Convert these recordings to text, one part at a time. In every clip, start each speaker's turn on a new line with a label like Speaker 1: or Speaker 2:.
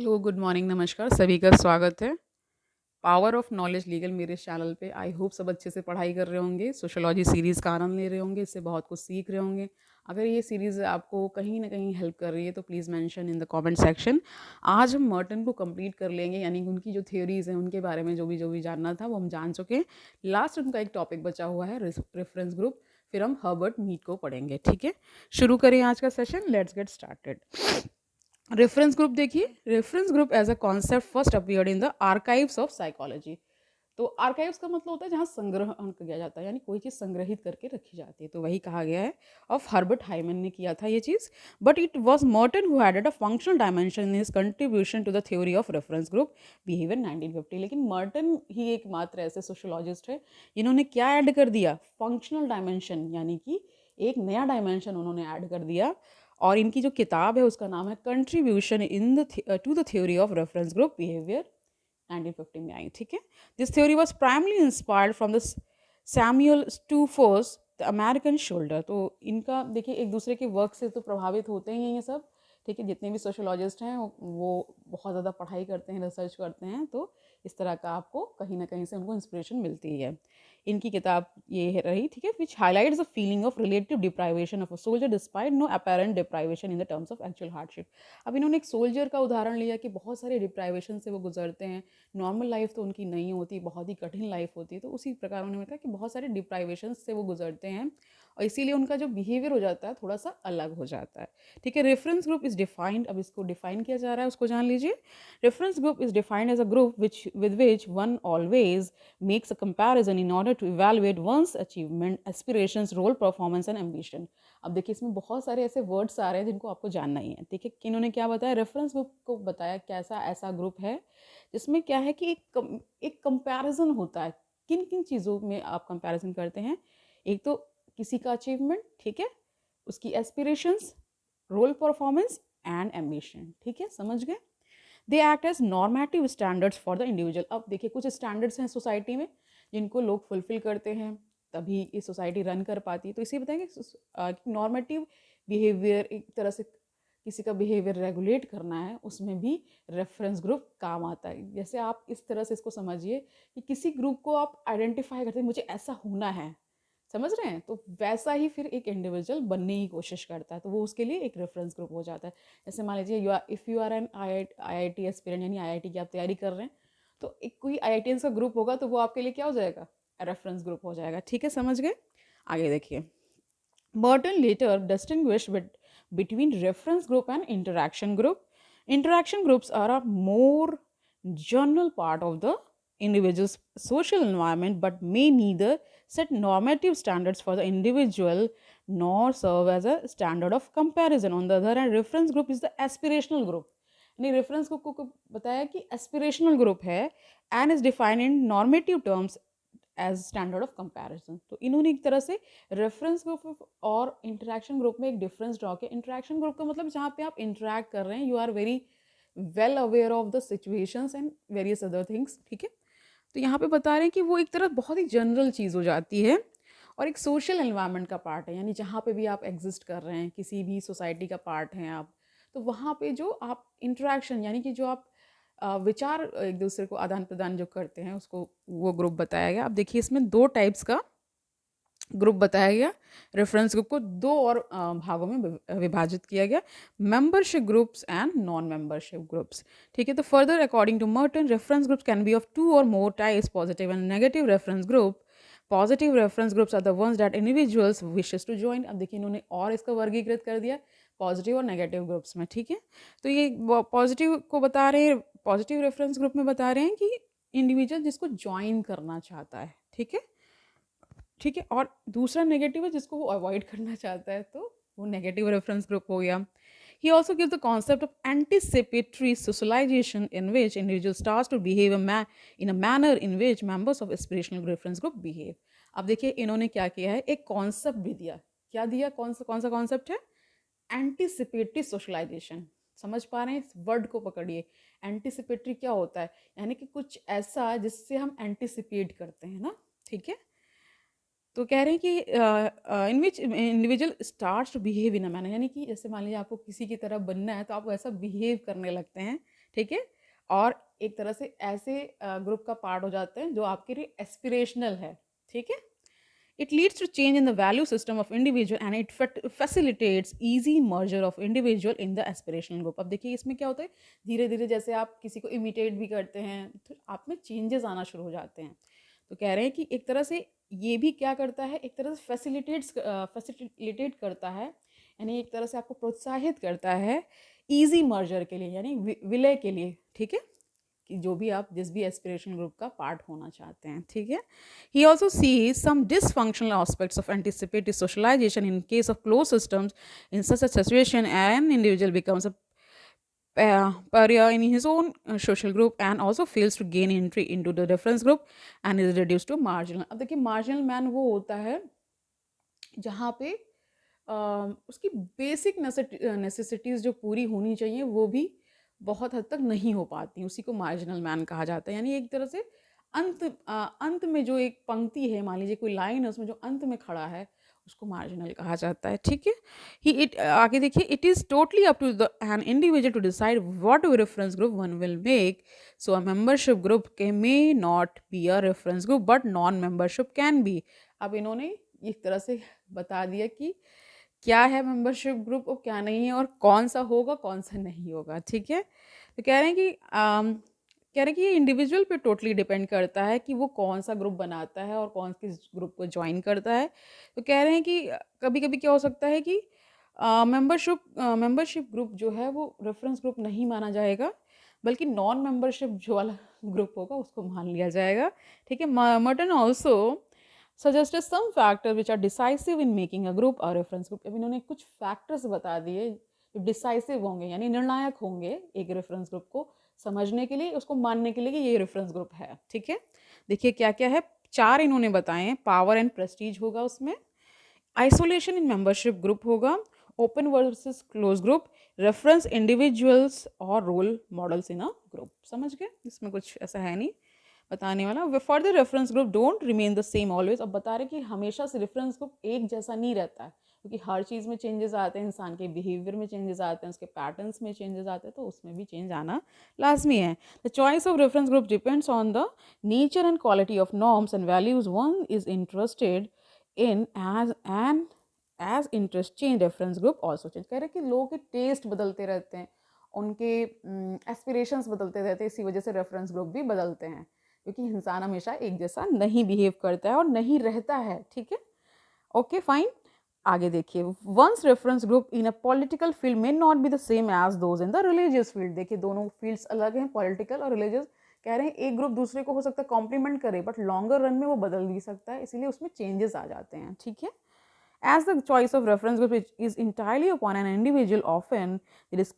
Speaker 1: Hello, good morning, नमस्कार, सभी का स्वागत है। पावर ऑफ नॉलेज लीगल मेरे चैनल पे। आई होप सब अच्छे से पढ़ाई कर रहे होंगे, सोशियोलॉजी सीरीज़ का आनंद ले रहे होंगे, इससे बहुत कुछ सीख रहे होंगे। अगर ये सीरीज़ आपको कहीं न कहीं हेल्प कर रही है तो please mention in the comment section. आज हम मर्टन को कंप्लीट कर लेंगे, यानी कि उनकी जो थ्योरीज़ हैं, उनके बारे में जो भी जानना था वो हम जान चुके हैं। लास्ट उनका एक टॉपिक बचा हुआ है रेफरेंस ग्रुप, फिर हम हर्बर्ट मीड को पढ़ेंगे, ठीक है? शुरू करें आज का session, let's get started. Reference group देखिए, reference group as a concept first appeared in the archives of psychology. तो आर्काइव्स का मतलब होता है जहाँ संग्रहण किया जाता है, यानी कोई चीज़ संग्रहित करके रखी जाती है, तो वही कहा गया है। ऑफ हर्बर्ट हाइमन ने किया था ये चीज़, but it was Merton who added a functional dimension in his contribution to the theory of reference group behaviour 1950। लेकिन मर्टन ही एकमात्र ऐसे सोशोलॉजिस्ट है जिन्होंने क्या ऐड कर दिया, फंक्शनल डायमेंशन, यानी कि एक नया डायमेंशन उन्होंने ऐड कर दिया। और इनकी जो किताब है उसका नाम है contribution in the to the theory of reference group behaviour 1950 में आई, ठीक है? This theory was primarily inspired from the Samuel Stouffer's the American soldier. तो इनका देखिए एक दूसरे के वर्क से तो प्रभावित होते ही हैं ये सब, ठीक है? जितने भी सोशोलॉजिस्ट हैं वो बहुत ज़्यादा पढ़ाई करते हैं, रिसर्च करते हैं, तो इस तरह का आपको कहीं ना कहीं से उनको इंस्पिरेशन मिलती ही है। इनकी किताब ये रही, ठीक है, which highlights the feeling of relative deprivation of a soldier despite no apparent deprivation in the terms of actual hardship. अब इन्होंने एक सोल्जर का उदाहरण लिया कि बहुत सारे डिप्राइवेशन से वो गुजरते हैं, नॉर्मल लाइफ तो उनकी नहीं होती, बहुत ही कठिन लाइफ होती है, तो उसी प्रकार उन्होंने कहा कि बहुत सारे डिप्राइवेशन से वो गुजरते हैं और इसीलिए उनका जो बिहेवियर हो जाता है थोड़ा सा अलग हो जाता है, ठीक है? रेफरेंस ग्रुप इज डिफाइंड, अब इसको डिफाइन किया जा रहा है, उसको जान लीजिए। Reference group is defined as a group which with which one always makes a comparison in order to evaluate one's achievement, aspirations, role performance and ambition। अब देखिए इसमें बहुत सारे ऐसे वर्ड्स आ रहे हैं जिनको आपको जानना ही है, ठीक है? कि इन्होंने क्या बताया, रेफरेंस ग्रुप को बताया कैसा ऐसा ग्रुप है जिसमें क्या है कि एक कंपैरिजन होता है। किन किन चीज़ों में आप कंपैरिजन करते हैं? एक तो किसी का अचीवमेंट, ठीक है, उसकी aspirations, role performance and ambition, ठीक है, समझ गए? They act as normative standards for the individual. अब देखिए कुछ स्टैंडर्ड्स हैं सोसाइटी में जिनको लोग फुलफिल करते हैं, तभी ये सोसाइटी रन कर पाती है, तो इसे बताएंगे नॉर्मेटिव बिहेवियर, एक तरह से किसी का बिहेवियर रेगुलेट करना है, उसमें भी रेफरेंस ग्रुप काम आता है। जैसे आप इस तरह से इसको समझिए कि किसी ग्रुप को आप आइडेंटिफाई करते हैं, मुझे ऐसा होना है, समझ रहे हैं? तो वैसा ही फिर एक इंडिविजुअल बनने की कोशिश करता है, तो वो उसके लिए एक रेफरेंस ग्रुप हो जाता है। जैसे मान लीजिए you are N I T aspirant, यानी IIT की आप तैयारी कर रहे हैं, तो एक कोई IITians का ग्रुप होगा तो वो आपके लिए क्या हो जाएगा, रेफरेंस ग्रुप हो जाएगा, ठीक है, समझ गए? आगे देखिए, Burton later distinguished between reference group and interaction group. Interaction groups are a more general part of the individual's social environment but may neither set normative standards for the individual nor serve as a standard of comparison. On the other hand, reference group is the aspirational group. यानी reference group को बताया कि aspirational group है and is defined in normative terms as standard of comparison. तो इन्होंने एक तरह से रेफरेंस ग्रुप और इंटरेक्शन ग्रुप में एक डिफरेंस ड्रॉ किया। इंटरेक्शन ग्रुप का मतलब जहाँ पे आप इंटरेक्ट कर रहे हैं, you are very well aware of the situations and various other things, ठीक है? तो यहाँ पे बता रहे हैं कि वो एक तरह बहुत ही जनरल चीज़ हो जाती है और एक सोशल एनवायरनमेंट का पार्ट है, यानी जहाँ पे भी आप एग्जिस्ट कर रहे हैं, किसी भी सोसाइटी का पार्ट हैं आप, तो वहाँ पे जो आप इंटरेक्शन, यानी कि जो आप विचार एक दूसरे को आदान प्रदान जो करते हैं, उसको वो ग्रुप बताया गया। अब देखिए इसमें दो टाइप्स का ग्रुप बताया गया। रेफरेंस ग्रुप को दो और भागों में विभाजित किया गया, membership groups and non membership groups, ठीक है? तो further according to Merton, reference groups can be of two और more types, positive and negative reference group. Positive reference groups are the ones that individuals wishes to join. अब देखिए इन्होंने और इसका वर्गीकृत कर दिया पॉजिटिव और नेगेटिव ग्रुप्स में, ठीक है? तो ये पॉजिटिव को बता रहे हैं, पॉजिटिव रेफरेंस ग्रुप में बता रहे हैं कि इंडिविजुअल जिसको ज्वाइन करना चाहता है, ठीक है, ठीक है? और दूसरा नेगेटिव है जिसको वो अवॉइड करना चाहता है, तो वो नेगेटिव रेफरेंस ग्रुप हो गया। He also gives the concept of anticipatory socialization in which individual starts to behave in a manner in which members of aspirational reference group behave। अब देखिए इन्होंने क्या किया है, एक कॉन्सेप्ट भी दिया। क्या दिया? कौन सा कॉन्सेप्ट है? Anticipatory socialisation. समझ पा रहे हैं? इस वर्ड को पकड़िए। एंटीसिपेटरी क्या होता है? यानी कि कुछ ऐसा जिससे हम एंटीसिपेट करते हैं ना, ठीक है? तो कह रहे हैं कि in which individual starts to behave in a manner, यानी कि जैसे मान लीजिए आपको किसी की तरह बनना है तो आप वैसा बिहेव करने लगते हैं, ठीक है। और एक तरह से ऐसे ग्रुप का पार्ट हो जाते हैं जो आपके लिए एस्पिरेशनल है, ठीक है। It leads to change in the value system of individual and it facilitates easy merger of individual in the aspirational group। अब देखिए इसमें क्या होता है, धीरे धीरे जैसे आप किसी को इमिटेट भी करते हैं तो आप में चेंजेस आना शुरू हो जाते हैं। तो कह रहे हैं कि एक तरह से ये भी क्या करता है, एक तरह से फैसिलिटेट करता है, यानी एक तरह से आपको प्रोत्साहित करता है ईजी मर्जर के लिए, यानी विलय के लिए, ठीक है, कि जो भी आप जिस भी एस्पिरेशन ग्रुप का पार्ट होना चाहते हैं, ठीक है। He also sees some dysfunctional aspects of anticipated socialisation in case of close systems. In such a situation an individual becomes a pariah in his own social group and also fails to gain entry into the reference group and is reduced to marginal। अब देखिए marginal man वो होता है जहाँ पे उसकी basic necessities जो पूरी होनी चाहिए वो भी बहुत हद तक नहीं हो पाती, उसी को मार्जिनल मैन कहा जाता है। यानी एक तरह से अंत में जो एक पंक्ति है, मान लीजिए कोई लाइन है उसमें जो अंत में खड़ा है, उसको मार्जिनल कहा जाता है, ठीक है। आगे देखिए, it is totally up to the an individual to decide what reference group one will make. So a membership group के may not be a reference group but non membership can be. अब इन्होंने एक तरह से बता दिया कि क्या है मेंबरशिप ग्रुप और क्या नहीं है, और कौन सा होगा कौन सा नहीं होगा, ठीक है। तो कह रहे हैं कि ये इंडिविजुअल पे टोटली डिपेंड करता है कि वो कौन सा ग्रुप बनाता है और कौन किस ग्रुप को ज्वाइन करता है। तो कह रहे हैं कि कभी कभी क्या हो सकता है कि मेंबरशिप ग्रुप जो है वो रेफरेंस ग्रुप नहीं माना जाएगा, बल्कि नॉन मेंबरशिप जो वाला ग्रुप होगा उसको मान लिया जाएगा, ठीक है। Merton also suggested some factors which are decisive in making a group or reference group। अब इन्होंने कुछ फैक्टर्स बता दिए जो डिसाइसिव होंगे, यानी निर्णायक होंगे एक रेफरेंस ग्रुप को समझने के लिए, उसको मानने के लिए कि ये रेफरेंस ग्रुप है, ठीक है। देखिए क्या क्या है, 4 इन्होंने बताए हैं। पावर एंड प्रेस्टीज होगा उसमें, आइसोलेशन इन मेंबरशिप ग्रुप होगा, open versus close group, reference individuals और role models in a group. समझ गए, इसमें कुछ ऐसा है नहीं बताने वाला। For the reference group don't remain the same always. अब बता रहे कि हमेशा से रेफरेंस ग्रुप एक जैसा नहीं रहता है, क्योंकि हर चीज़ में चेंजेस आते हैं, इंसान के बिहेवियर में चेंजेस आते हैं, उसके पैटर्न्स में चेंजेस आते हैं, तो उसमें भी चेंज आना लाजमी है। The choice of reference group depends on the nature and quality of norms and values one is interested in as interest change reference group also change. कह रहे कि लोगों के टेस्ट बदलते रहते हैं, उनके एस्पिरेशंस बदलते रहते हैं, इसी वजह से रेफरेंस ग्रुप भी बदलते हैं, क्योंकि इंसान हमेशा एक जैसा नहीं बिहेव करता है और नहीं रहता है, ठीक है। ओके फाइन, आगे देखिए, one's reference group in a political field may not be the same as those in the religious field. देखिए दोनों फील्ड्स अलग हैं, पॉलिटिकल और रिलीजियस। कह रहे हैं एक ग्रुप दूसरे को हो सकता है कॉम्प्लीमेंट करे, बट लॉन्गर रन में वो बदल भी सकता है, इसीलिए उसमें चेंजेस आ जाते हैं, ठीक है। As the choice of reference group is entirely upon an individual, often there is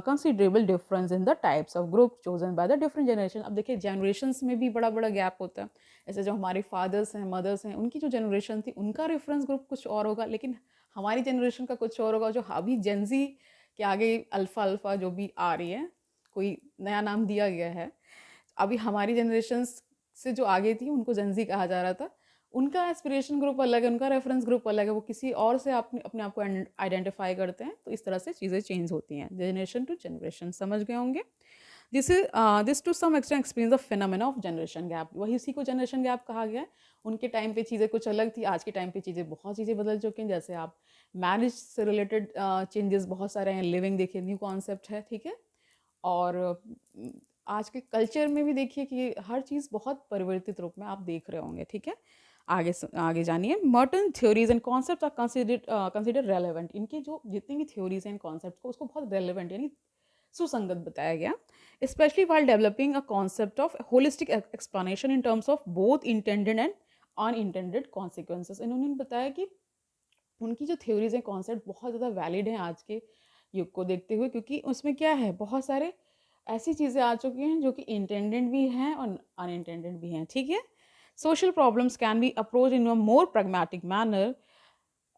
Speaker 1: considerable difference in the types of group chosen by the different generation। अब देखिए generations में भी बड़ा बड़ा गैप होता है। ऐसे जो हमारे फादर्स हैं, मदर्स हैं, उनकी जो जनरेशन थी उनका रेफरेंस ग्रुप कुछ और होगा, लेकिन हमारी जनरेशन का कुछ और होगा। जो अभी जेंजी के आगे अल्फ़ा अल्फ़ा जो भी आ रही है, कोई नया नाम दिया गया है, अभी हमारी जनरेशन से जो आगे थी उनको जेंजी कहा जा रहा था, उनका एस्पिरेशन ग्रुप अलग है, उनका रेफरेंस ग्रुप अलग है, वो किसी और से अपने आप को आइडेंटिफाई करते हैं। तो इस तरह से चीज़ें चेंज होती हैं जनरेशन टू जनरेशन, समझ गए होंगे। This to some extent explains the phenomena of generation gap. वही उसी को जनरेशन गैप कहा गया है। उनके टाइम पे चीज़ें कुछ अलग थी, आज के टाइम पे बहुत चीज़ें बदल चुकी हैं। जैसे आप मैरिज से रिलेटेड चेंजेस बहुत सारे हैं, लिविंग देखिए न्यू कॉन्सेप्ट है, ठीक है। और आज के कल्चर में भी देखिए कि हर चीज़ बहुत परिवर्तित रूप में आप देख रहे होंगे, ठीक है। आगे जानिए, Merton theories and concept are consider relevant. इनकी जो जितनी भी थ्योरीज एंड कॉन्सेप्ट को उसको बहुत रेलेवेंट यानी सुसंगत बताया गया, specially while developing a concept of holistic explanation in terms of both intended and unintended consequences. इन्होंने बताया कि उनकी जो थ्योरीज एंड कॉन्सेप्ट बहुत ज़्यादा वैलिड हैं आज के युग को देखते हुए, क्योंकि उसमें क्या है, बहुत सारे ऐसी चीज़ें आ चुकी हैं जो कि इंटेंडेड भी हैं और अनइंटेंडेड भी हैं, ठीक है। Social problems can be approached in a more pragmatic manner,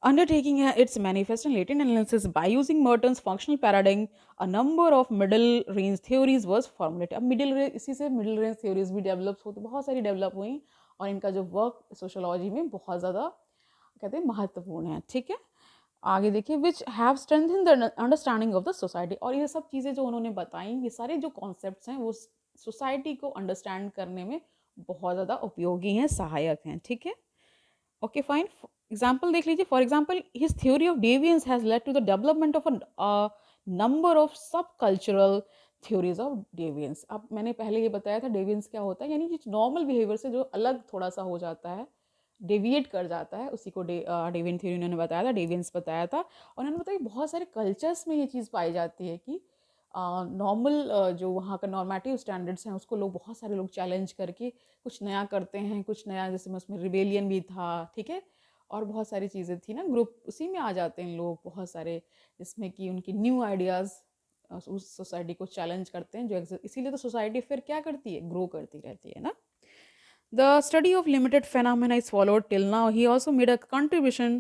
Speaker 1: undertaking its manifest and latent analysis by using Merton's functional paradigm. A number of middle range theories was formulated। अब middle range, इसी से middle range theories भी develop होती, बहुत सारी develop हुई, और इनका जो वर्क सोशोलॉजी में बहुत ज़्यादा कहते हैं महत्वपूर्ण है, ठीक है। आगे देखिए, which have strengthen the understanding of the society. और ये सब चीज़ें जो उन्होंने बताई, ये सारे जो कॉन्सेप्ट्स हैं वो सोसाइटी को अंडरस्टैंड करने में बहुत ज़्यादा उपयोगी हैं, सहायक हैं, ठीक है। Okay fine. एग्जाम्पल देख लीजिए। For example, his theory of deviance has led to the development of a number of sub cultural theories of deviance. अब मैंने पहले ये बताया था डेवियंस क्या होता है, यानी कि नॉर्मल बिहेवियर से जो अलग थोड़ा सा हो जाता है, डेविएट कर जाता है, उसी को डेविएंट थ्योरी उन्होंने बताया था, डेवियंस बताया था। और उन्होंने बताया कि बहुत सारे कल्चर्स में ये चीज़ पाई जाती है कि नॉर्मल जो वहाँ का नॉर्मेटिव स्टैंडर्ड्स हैं उसको लोग, बहुत सारे लोग चैलेंज करके कुछ नया करते हैं, कुछ नया, जैसे मैं उसमें रिबेलियन भी था, ठीक है, और बहुत सारी चीज़ें थी ना, ग्रुप उसी में आ जाते हैं लोग बहुत सारे, जिसमें कि उनकी न्यू आइडियाज़ उस सोसाइटी को चैलेंज करते हैं, जो इसीलिए तो सोसाइटी फिर क्या करती है, ग्रो करती रहती है ना। The study of limited phenomena is followed till now. He also made a contribution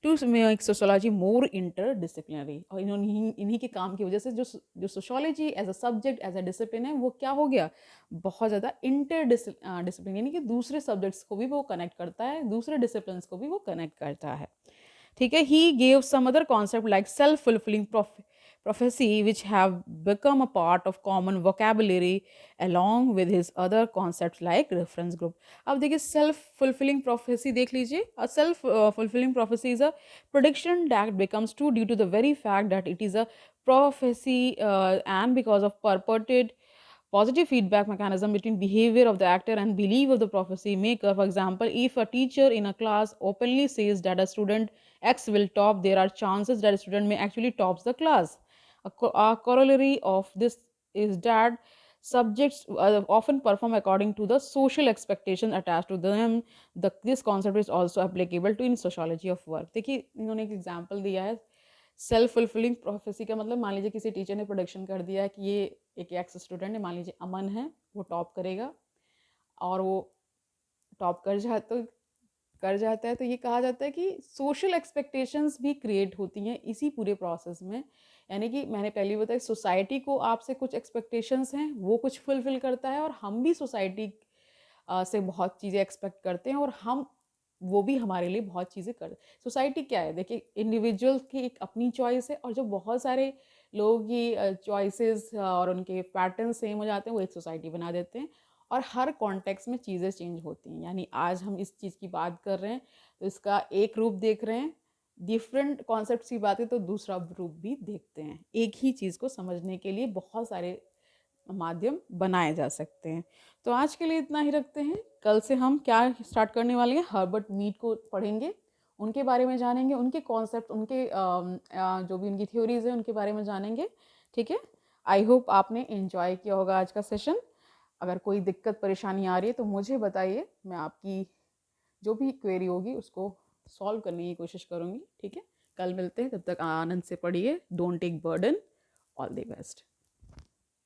Speaker 1: to make sociology more interdisciplinary. और इन्होंने इन्हीं के काम की वजह से जो sociology as a subject, as a discipline है, वो क्या हो गया, बहुत ज़्यादा डिसिप्लिन, यानी कि दूसरे सब्जेक्ट्स को भी वो कनेक्ट करता है, दूसरे डिसिप्लिन को भी वो कनेक्ट करता है, ठीक है। He gave some other concept like self fulfilling prophecy, which have become a part of common vocabulary along with his other concepts like reference group. अब देखिए, self fulfilling prophecy देख लीजिए। A self fulfilling prophecy is a prediction that becomes true due to the very fact that it is a prophecy, and because of purported positive feedback mechanism between behavior of the actor and belief of the prophecy maker. For example, if a teacher in a class openly says that a student X will top, there are chances that a student may actually tops the class. A corollary of this is that subjects often perform according to the social expectations attached to them. This concept is also applicable to in sociology of work. देखिए, इन्होंने एक example दिया है self fulfilling prophecy का। मतलब मान लीजिए किसी टीचर ने प्रोडिक्शन कर दिया है कि ये एक एक्स स्टूडेंट है, मान लीजिए अमन है, वो टॉप करेगा, और वो टॉप कर जाता है, तो ये कहा जाता है कि सोशल एक्सपेक्टेशंस भी क्रिएट होती हैं इसी पूरे प्रोसेस में। यानी कि मैंने पहले बताया, सोसाइटी को आपसे कुछ एक्सपेक्टेशंस हैं, वो कुछ फुलफिल करता है, और हम भी सोसाइटी से बहुत चीज़ें एक्सपेक्ट करते हैं, और हम वो भी हमारे लिए बहुत चीज़ें कर। सोसाइटी क्या है, देखिए, इंडिविजुअल की एक अपनी चॉइस है, और जो बहुत सारे लोगों की चॉइसेस और उनके पैटर्न सेम हो जाते हैं, वो एक सोसाइटी बना देते हैं। और हर कॉन्टेक्स्ट में चीज़ें चेंज होती हैं। यानी आज हम इस चीज़ की बात कर रहे हैं तो इसका एक रूप देख रहे हैं, डिफरेंट कॉन्सेप्ट्स की बात है तो दूसरा रूप भी देखते हैं। एक ही चीज़ को समझने के लिए बहुत सारे माध्यम बनाए जा सकते हैं। तो आज के लिए इतना ही रखते हैं। कल से हम क्या स्टार्ट करने वाले हैं, हर्बर्ट मीड को पढ़ेंगे, उनके बारे में जानेंगे, उनके कॉन्सेप्ट, उनके जो भी उनकी थ्योरीज हैं उनके बारे में जानेंगे, ठीक है। आई होप आपने एंजॉय किया होगा आज का सेशन। अगर कोई दिक्कत परेशानी आ रही है तो मुझे बताइए, मैं आपकी जो भी क्वेरी होगी उसको सॉल्व करने की कोशिश करूँगी, ठीक है। कल मिलते हैं, तब तक आनंद से पढ़िए। Don't take burden. All the best.